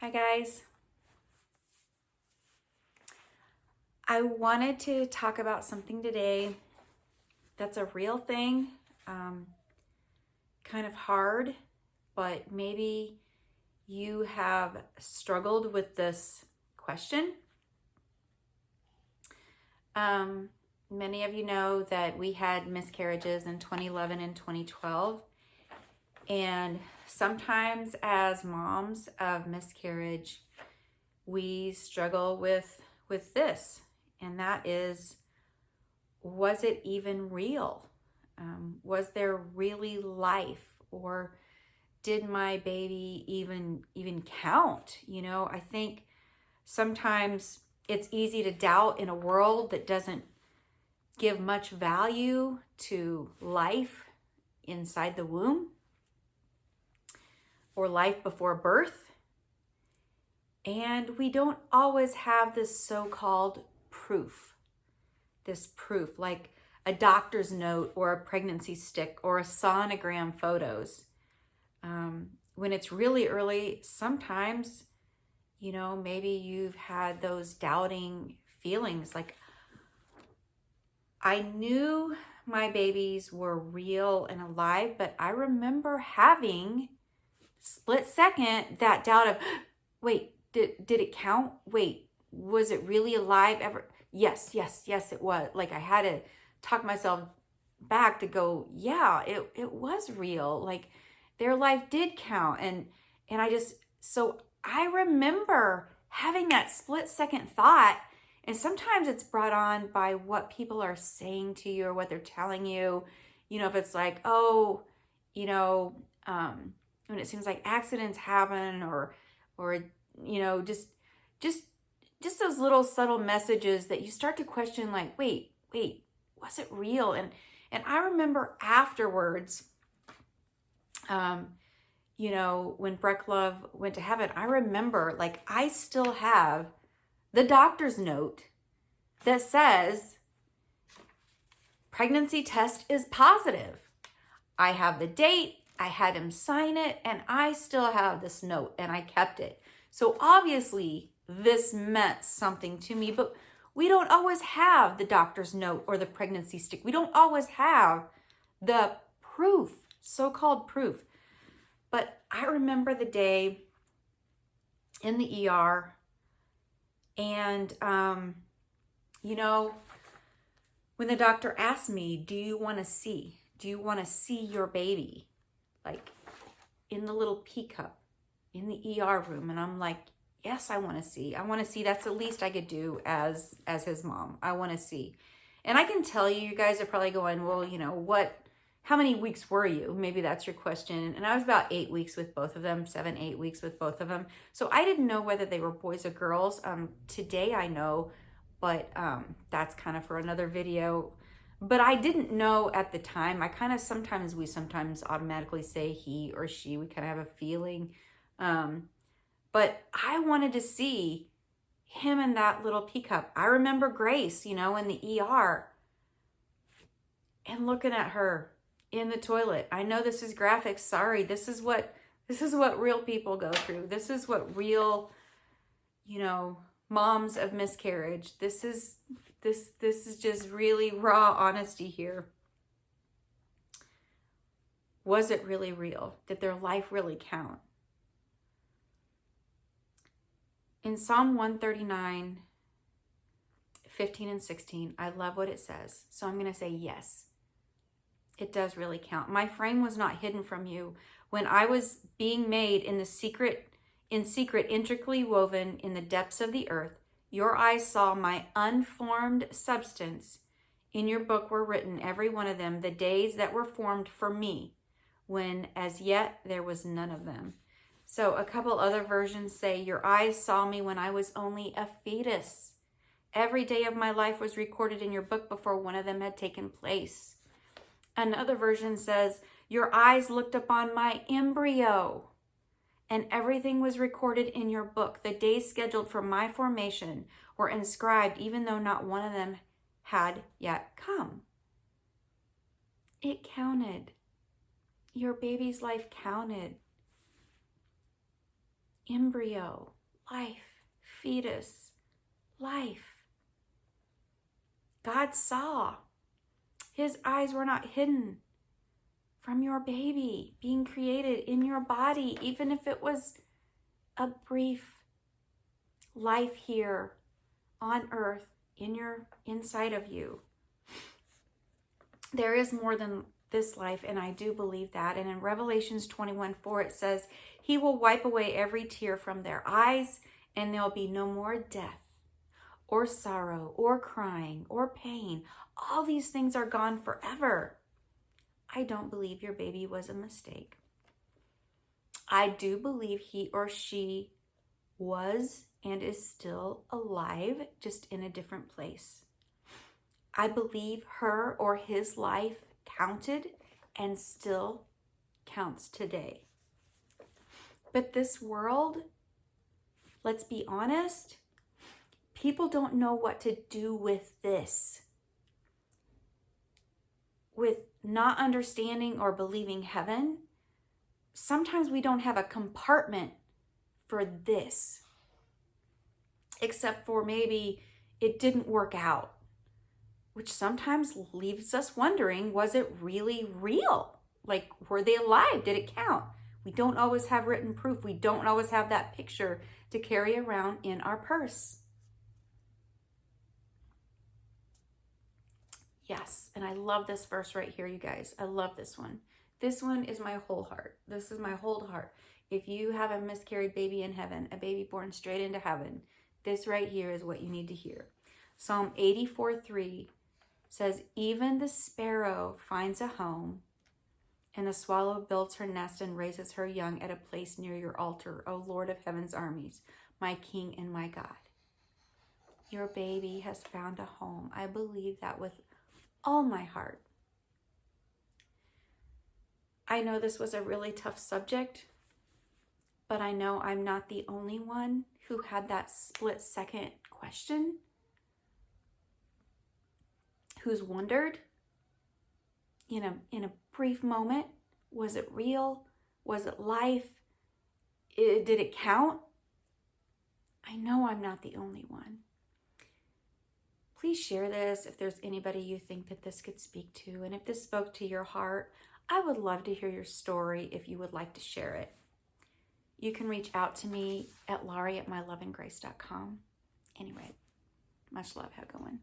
Hi guys. I wanted to talk about something today that's a real thing, kind of hard, but maybe you have struggled with this question. Many of you know that we had miscarriages in 2011 and 2012, and sometimes as moms of miscarriage, we struggle with this. And that is, was it even real? Was there really life? Or did my baby even count? I think sometimes it's easy to doubt in a world that doesn't give much value to life inside the womb or life before birth. And we don't always have this so-called proof, like a doctor's note or a pregnancy stick or a sonogram photos. When it's really early, sometimes, maybe you've had those doubting feelings. Like, I knew my babies were real and alive, but I remember having split second that doubt of, wait, did it count? Wait, was it really alive ever? Yes, it was. Like, I had to talk myself back to go, yeah, it was real. Like, their life did count. And so I remember having that split second thought. And sometimes it's brought on by what people are saying to you or what they're telling you. If it's like, oh, when it seems like accidents happen or just those little subtle messages that you start to question, like, wait, was it real? And I remember afterwards, when Breck Love went to heaven, I remember, like, I still have the doctor's note that says pregnancy test is positive. I have the date, I had him sign it, and I still have this note, and I kept it. So obviously this meant something to me, but we don't always have the doctor's note or the pregnancy stick. We don't always have the proof, so-called proof. But I remember the day in the ER, and when the doctor asked me, do you want to see your baby, like, in the little pee cup in the ER room? And I'm like, yes, I want to see. That's the least I could do as his mom. I want to see. And I can tell you guys are probably going, well, how many weeks were you? Maybe that's your question. And I was about 8 weeks with both of them, 7, 8 weeks with both of them. So I didn't know whether they were boys or girls. Today I know, but that's kind of for another video. But I didn't know at the time. We sometimes automatically say he or she. We kind of have a feeling. But I wanted to see him in that little pee cup. I remember Grace, in the ER, and looking at her in the toilet. I know this is graphic. Sorry. This is what real people go through. This is what real, moms of miscarriage. This is just really raw honesty here. Was it really real? Did their life really count? In Psalm 139, 15 and 16, I love what it says. So I'm going to say yes. It does really count. My frame was not hidden from you when I was being made in secret, intricately woven in the depths of the earth. Your eyes saw my unformed substance. In your book were written, every one of them, the days that were formed for me, when as yet there was none of them. So a couple other versions say, your eyes saw me when I was only a fetus. Every day of my life was recorded in your book before one of them had taken place. Another version says, your eyes looked upon my embryo, and everything was recorded in your book. The days scheduled for my formation were inscribed, even though not one of them had yet come. It counted. Your baby's life counted. embryo, life, fetus, life. God saw. His eyes were not hidden from your baby being created in your body, even if it was a brief life here on earth inside of you. There is more than this life, and I do believe that. And in Revelations 21:4, it says, He will wipe away every tear from their eyes, and there'll be no more death or sorrow or crying or pain. All these things are gone forever. I don't believe your baby was a mistake. I do believe he or she was and is still alive, just in a different place. I believe her or his life counted and still counts today. But this world, let's be honest, people don't know what to do with this. With not understanding or believing heaven, sometimes we don't have a compartment for this, except for maybe it didn't work out, which sometimes leaves us wondering, was it really real? Like, were they alive? Did it count? We don't always have written proof. We don't always have that picture to carry around in our purse. Yes, and I love this verse right here, you guys. I love this one. This one is my whole heart. This is my whole heart. If you have a miscarried baby in heaven, a baby born straight into heaven, this right here is what you need to hear. Psalm 84:3 says, Even the sparrow finds a home, and the swallow builds her nest and raises her young at a place near your altar, O Lord of heaven's armies, my King and my God. Your baby has found a home. I believe that with all my heart. I know this was a really tough subject, but I know I'm not the only one who had that split-second question, who's wondered, in a brief moment, was it real? Was it life? Did it count? I know I'm not the only one. Please share this if there's anybody you think that this could speak to. And if this spoke to your heart, I would love to hear your story if you would like to share it. You can reach out to me at Laurie@myloveandgrace.com. Anyway, much love. Have a good one.